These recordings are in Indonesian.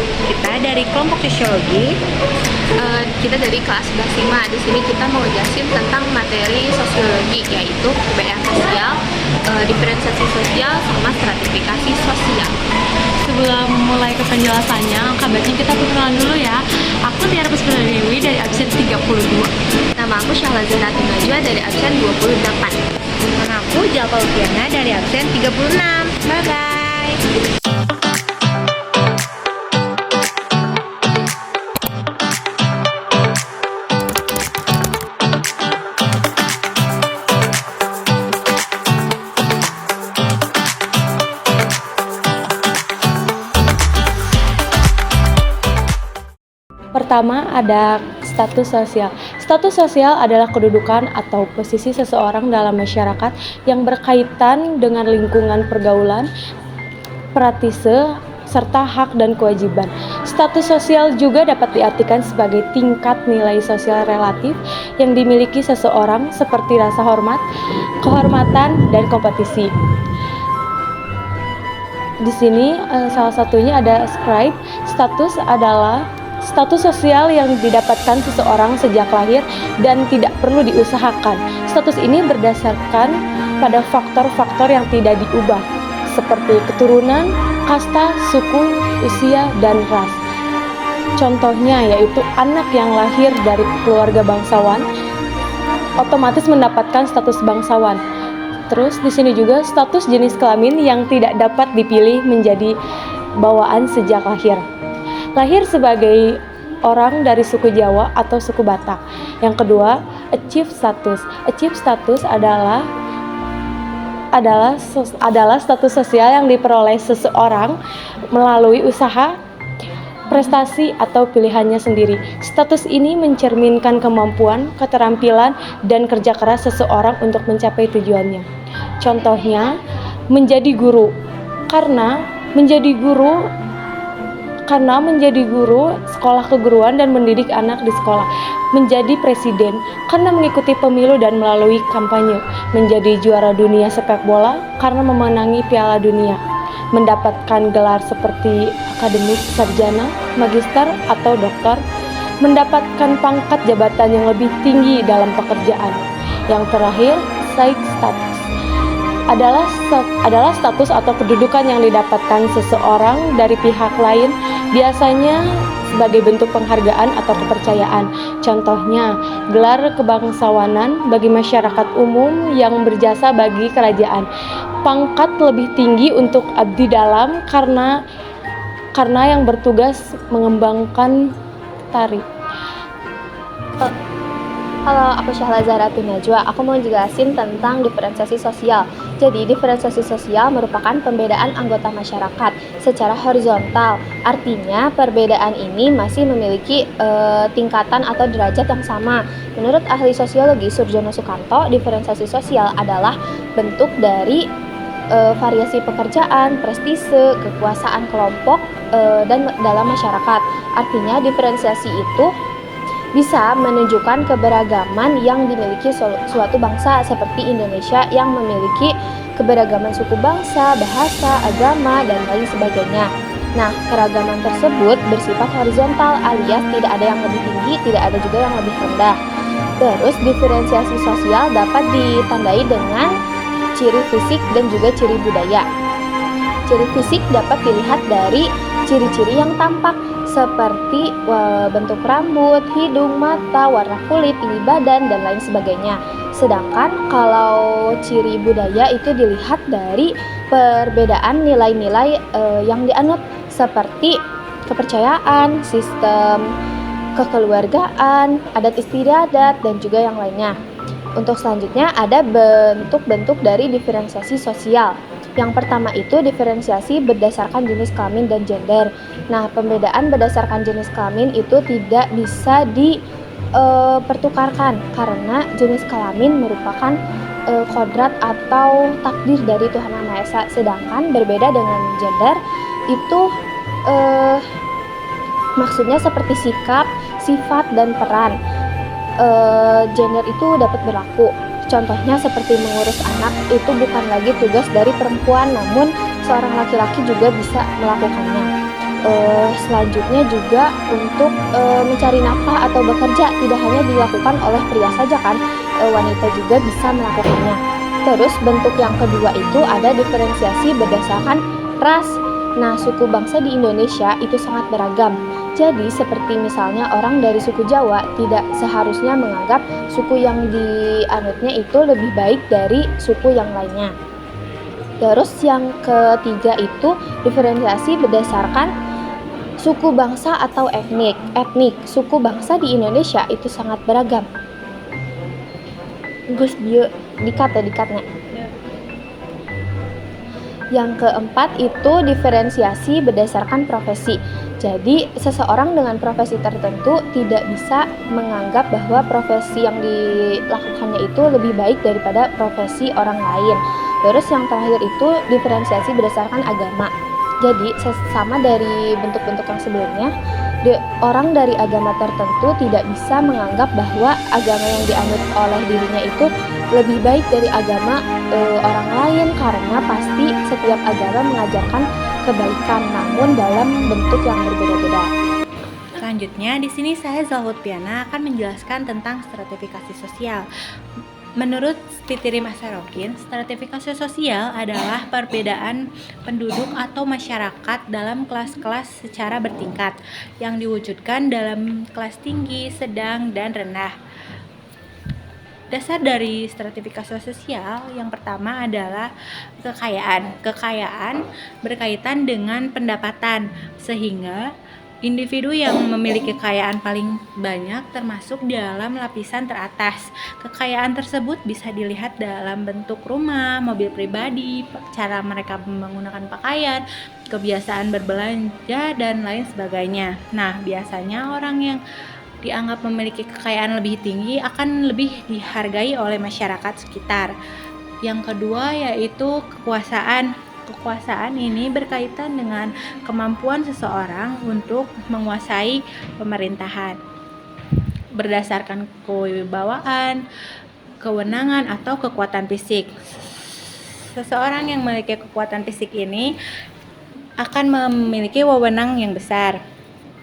Kita dari kelompok sosiologi. Kita dari kelas 11 Di sini kita mau jelasin tentang materi sosiologi, yaitu perbedaan sosial, diferensiasi sosial, sama stratifikasi sosial. Sebelum mulai ke penjelasannya, kabarnya kita perkenalan dulu ya. Aku Tiara Puspita Dewi dari absen 32. Nama aku Syahla Zainati Najwa dari absen 28. Nama aku Jalpa Ufiana dari absen 36. Bye-bye. Pertama ada status sosial. Status sosial adalah kedudukan atau posisi seseorang dalam masyarakat yang berkaitan dengan lingkungan pergaulan, praktise, serta hak dan kewajiban. Status sosial juga dapat diartikan sebagai tingkat nilai sosial relatif yang dimiliki seseorang seperti rasa hormat, kehormatan, dan kompetisi. Di sini salah satunya ada scribe. Status sosial yang didapatkan seseorang sejak lahir dan tidak perlu diusahakan. Status ini berdasarkan pada faktor-faktor yang tidak diubah, seperti keturunan, kasta, suku, usia, dan ras. Contohnya yaitu anak yang lahir dari keluarga bangsawan otomatis mendapatkan status bangsawan. Terus di sini juga status jenis kelamin yang tidak dapat dipilih menjadi bawaan sejak lahir. Lahir sebagai orang dari suku Jawa atau suku Batak. Yang kedua, achieve status. Achieve status adalah status sosial yang diperoleh seseorang melalui usaha, prestasi, atau pilihannya sendiri. Status ini mencerminkan kemampuan, keterampilan, dan kerja keras seseorang untuk mencapai tujuannya. Contohnya, menjadi guru. Karena menjadi guru sekolah keguruan dan mendidik anak di sekolah. Menjadi presiden karena mengikuti pemilu dan melalui kampanye. Menjadi juara dunia sepak bola karena memenangi Piala Dunia. Mendapatkan gelar seperti akademik, sarjana, magister, atau doktor. Mendapatkan pangkat jabatan yang lebih tinggi dalam pekerjaan. Yang terakhir, side status adalah status atau kedudukan yang didapatkan seseorang dari pihak lain, biasanya sebagai bentuk penghargaan atau kepercayaan. Contohnya, gelar kebangsawanan bagi masyarakat umum yang berjasa bagi kerajaan. Pangkat lebih tinggi untuk abdi dalam karena yang bertugas mengembangkan tari. Halo, aku Syahla Zainati Najwa. Aku mau jelasin tentang diferensiasi sosial. Jadi, diferensiasi sosial merupakan pembedaan anggota masyarakat secara horizontal. Artinya, perbedaan ini masih memiliki tingkatan atau derajat yang sama. Menurut ahli sosiologi Surjono Sukanto, diferensiasi sosial adalah bentuk dari variasi pekerjaan, prestise, kekuasaan kelompok, dan dalam masyarakat. Artinya, diferensiasi itu bisa menunjukkan keberagaman yang dimiliki suatu bangsa seperti Indonesia yang memiliki keberagaman suku bangsa, bahasa, agama, dan lain sebagainya. Nah, keragaman tersebut bersifat horizontal alias tidak ada yang lebih tinggi, tidak ada juga yang lebih rendah. Terus, diferensiasi sosial dapat ditandai dengan ciri fisik dan juga ciri budaya. Ciri fisik dapat dilihat dari ciri-ciri yang tampak seperti bentuk rambut, hidung, mata, warna kulit, tinggi badan, dan lain sebagainya. Sedangkan kalau ciri budaya itu dilihat dari perbedaan nilai-nilai yang dianut seperti kepercayaan, sistem kekeluargaan, adat istiadat, dan juga yang lainnya. Untuk selanjutnya ada bentuk-bentuk dari diferensiasi sosial. Yang pertama itu diferensiasi berdasarkan jenis kelamin dan gender. Nah, pembedaan berdasarkan jenis kelamin itu tidak bisa dipertukarkan karena jenis kelamin merupakan kodrat atau takdir dari Tuhan Yang Maha Esa. Sedangkan berbeda dengan gender itu maksudnya seperti sikap, sifat, dan peran. Gender itu dapat berlaku. Contohnya seperti mengurus anak itu bukan lagi tugas dari perempuan, namun seorang laki-laki juga bisa melakukannya. Selanjutnya juga untuk mencari nafkah atau bekerja tidak hanya dilakukan oleh pria saja kan, wanita juga bisa melakukannya. Terus bentuk yang kedua itu ada diferensiasi berdasarkan ras. Nah, suku bangsa di Indonesia itu sangat beragam. Jadi seperti misalnya orang dari suku Jawa tidak seharusnya menganggap suku yang dianutnya itu lebih baik dari suku yang lainnya. Terus yang ketiga itu diferensiasi berdasarkan suku bangsa atau etnik. Suku bangsa di Indonesia itu sangat beragam. Gus dia dikatnya. Yang keempat itu diferensiasi berdasarkan profesi. Jadi seseorang dengan profesi tertentu tidak bisa menganggap bahwa profesi yang dilakukannya itu lebih baik daripada profesi orang lain. Terus yang terakhir itu diferensiasi berdasarkan agama. Jadi sama dari bentuk-bentuk yang sebelumnya, orang dari agama tertentu tidak bisa menganggap bahwa agama yang dianut oleh dirinya itu lebih baik dari agama orang lain, karena pasti setiap agama mengajarkan kebaikan, namun dalam bentuk yang berbeda-beda. Selanjutnya, di sini saya Zalhutpiana akan menjelaskan tentang stratifikasi sosial. Menurut Fitri Masarokin, stratifikasi sosial adalah perbedaan penduduk atau masyarakat dalam kelas-kelas secara bertingkat yang diwujudkan dalam kelas tinggi, sedang, dan rendah. Dasar dari stratifikasi sosial yang pertama adalah kekayaan. Kekayaan berkaitan dengan pendapatan, sehingga individu yang memiliki kekayaan paling banyak termasuk dalam lapisan teratas. Kekayaan tersebut bisa dilihat dalam bentuk rumah, mobil pribadi, cara mereka menggunakan pakaian, kebiasaan berbelanja, dan lain sebagainya. Nah, biasanya orang yang dianggap memiliki kekayaan lebih tinggi akan lebih dihargai oleh masyarakat sekitar. Yang kedua yaitu kekuasaan. Kekuasaan ini berkaitan dengan kemampuan seseorang untuk menguasai pemerintahan berdasarkan kewibawaan, kewenangan, atau kekuatan fisik. Seseorang yang memiliki kekuatan fisik ini akan memiliki wewenang yang besar,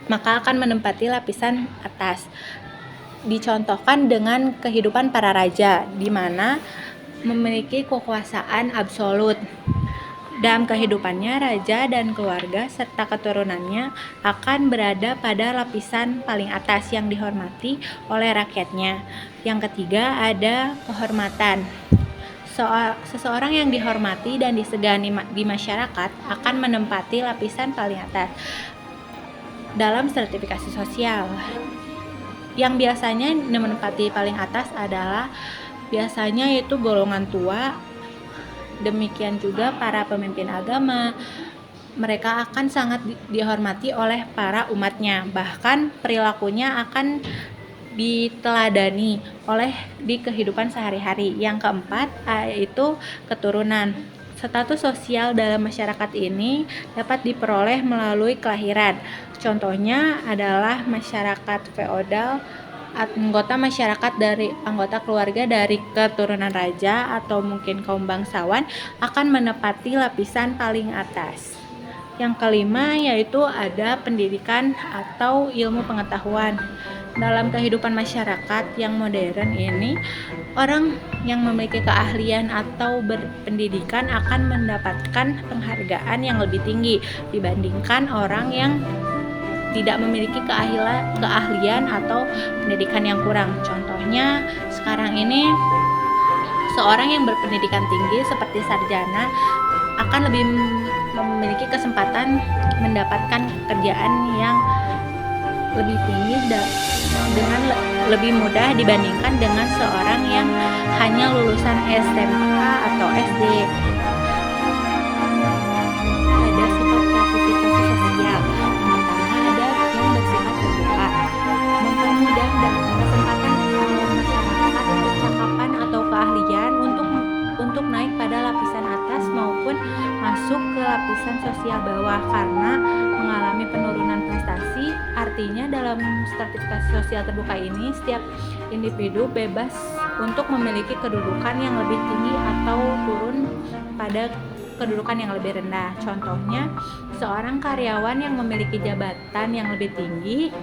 maka akan menempati lapisan atas. Dicontohkan dengan kehidupan para raja, di mana memiliki kekuasaan absolut. Dalam kehidupannya, raja dan keluarga serta keturunannya akan berada pada lapisan paling atas yang dihormati oleh rakyatnya. Yang ketiga ada kehormatan. Seseorang yang dihormati dan disegani di masyarakat akan menempati lapisan paling atas dalam stratifikasi sosial. Yang biasanya menempati paling atas adalah biasanya itu golongan tua. Demikian juga para pemimpin agama, mereka akan sangat dihormati oleh para umatnya, bahkan perilakunya akan diteladani oleh di kehidupan sehari-hari. Yang keempat yaitu keturunan. Status sosial dalam masyarakat ini dapat diperoleh melalui kelahiran. Contohnya adalah masyarakat feodal, anggota masyarakat dari anggota keluarga dari keturunan raja atau mungkin kaum bangsawan akan menempati lapisan paling atas. Yang kelima yaitu ada pendidikan atau ilmu pengetahuan. Dalam kehidupan masyarakat yang modern ini, orang yang memiliki keahlian atau berpendidikan akan mendapatkan penghargaan yang lebih tinggi dibandingkan orang yang tidak memiliki keahlian atau pendidikan yang kurang. Contohnya sekarang ini seorang yang berpendidikan tinggi seperti sarjana akan lebih memiliki kesempatan mendapatkan pekerjaan yang lebih tinggi dengan lebih mudah dibandingkan dengan seorang yang hanya lulusan SMA atau SD. Ada sifat stratifikasi sosial. Mempermudah dan kesempatan masyarakat percakapan atau keahlian untuk naik pada lapisan atas maupun masuk ke lapisan sosial bawah karena mengalami penurunan prestasi. Artinya dalam stratifikasi sosial terbuka ini setiap individu bebas untuk memiliki kedudukan yang lebih tinggi atau turun pada kedudukan yang lebih rendah. Contohnya, seorang karyawan yang memiliki jabatan yang lebih tinggi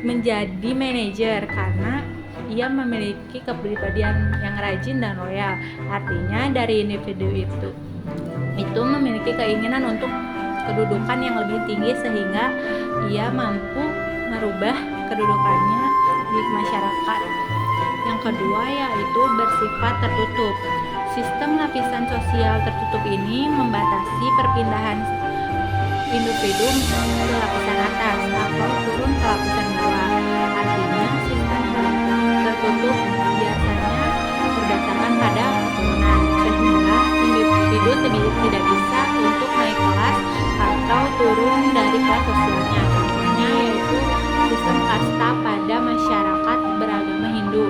menjadi manajer karena ia memiliki kepribadian yang rajin dan loyal. Artinya dari individu itu memiliki keinginan untuk kedudukan yang lebih tinggi sehingga ia mampu merubah kedudukannya di masyarakat. Yang kedua yaitu bersifat tertutup. Sistem lapisan sosial tertutup ini membatasi perpindahan individu ke lapisan atas atau turun ke lapisan bawah. Artinya sistem tertutup biasanya berdasarkan pada keturunan sehingga individu tidak bisa untuk naik kelas atau turun dari kelas sosialnya. Contohnya yaitu sistem kasta pada masyarakat beragama Hindu.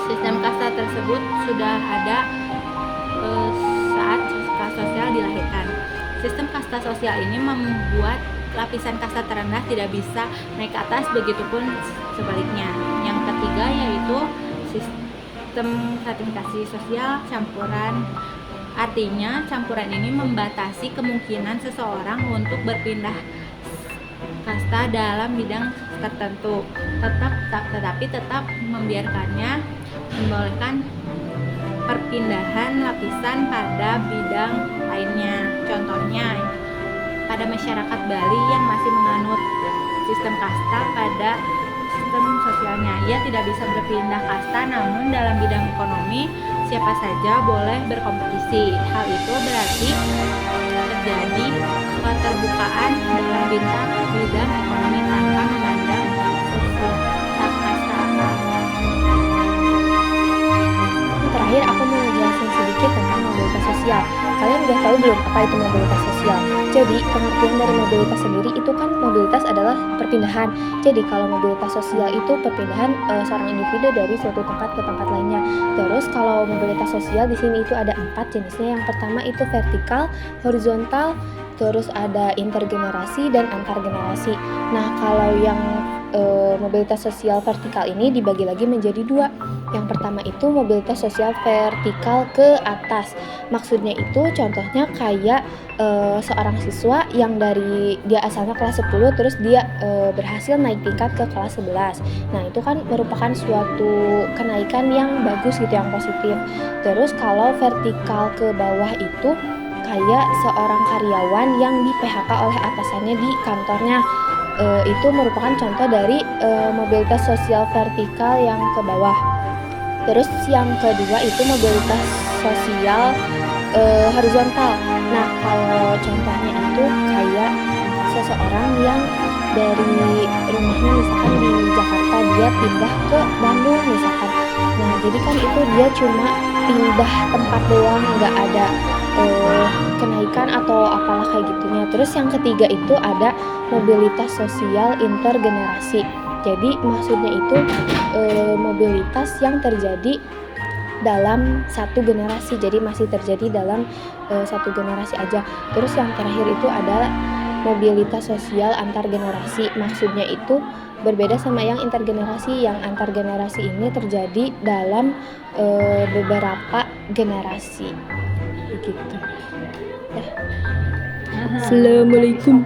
Sistem kasta tersebut sudah ada saat kelas sosial dilahirkan. Sistem kasta sosial ini membuat lapisan kasta terendah tidak bisa naik ke atas, begitupun sebaliknya. Yang ketiga yaitu sistem stratifikasi sosial campuran. Artinya campuran ini membatasi kemungkinan seseorang untuk berpindah kasta dalam bidang tertentu, tetapi tetap membolehkan perpindahan lapisan pada bidang lainnya. Contohnya, pada masyarakat Bali yang masih menganut sistem kasta pada sistem sosialnya, ia tidak bisa berpindah kasta, namun dalam bidang ekonomi siapa saja boleh berkompetisi. Hal itu berarti terjadi keterbukaan dalam bidang ekonomi tanpa memandang sosial kasta. Terakhir aku mau menjelaskan sedikit tentang mobilitas sosial. Kalian udah tahu belum apa itu mobilitas sosial? Jadi pengertian dari mobilitas sendiri itu kan mobilitas adalah perpindahan. Jadi kalau mobilitas sosial itu perpindahan seorang individu dari suatu tempat ke tempat lainnya. Terus kalau mobilitas sosial di sini itu ada 4 jenisnya. Yang pertama itu vertikal, horizontal, terus ada intergenerasi dan antargenerasi. Nah kalau yang mobilitas sosial vertikal ini dibagi lagi menjadi 2. Yang pertama itu mobilitas sosial vertikal ke atas. Maksudnya itu contohnya kayak seorang siswa yang dari dia asalnya kelas 10 terus dia berhasil naik tingkat ke kelas 11. Nah itu kan merupakan suatu kenaikan yang bagus gitu, yang positif. Terus kalau vertikal ke bawah itu kayak seorang karyawan yang di PHK oleh atasannya di kantornya. Itu merupakan contoh dari mobilitas sosial vertikal yang ke bawah. Terus yang kedua itu mobilitas sosial horizontal. Nah kalau contohnya itu kayak seseorang yang dari rumahnya misalkan di Jakarta dia pindah ke Bandung misalkan. Nah jadi kan itu dia cuma pindah tempat doang, nggak ada kenaikan atau apalah kayak gitunya. Terus yang ketiga itu ada mobilitas sosial intergenerasi. Jadi maksudnya itu mobilitas yang terjadi dalam satu generasi, jadi masih terjadi dalam satu generasi aja. Terus yang terakhir itu adalah mobilitas sosial antar generasi. Maksudnya itu berbeda sama yang intergenerasi. Yang antar generasi ini terjadi dalam beberapa generasi begitu. Assalamualaikum.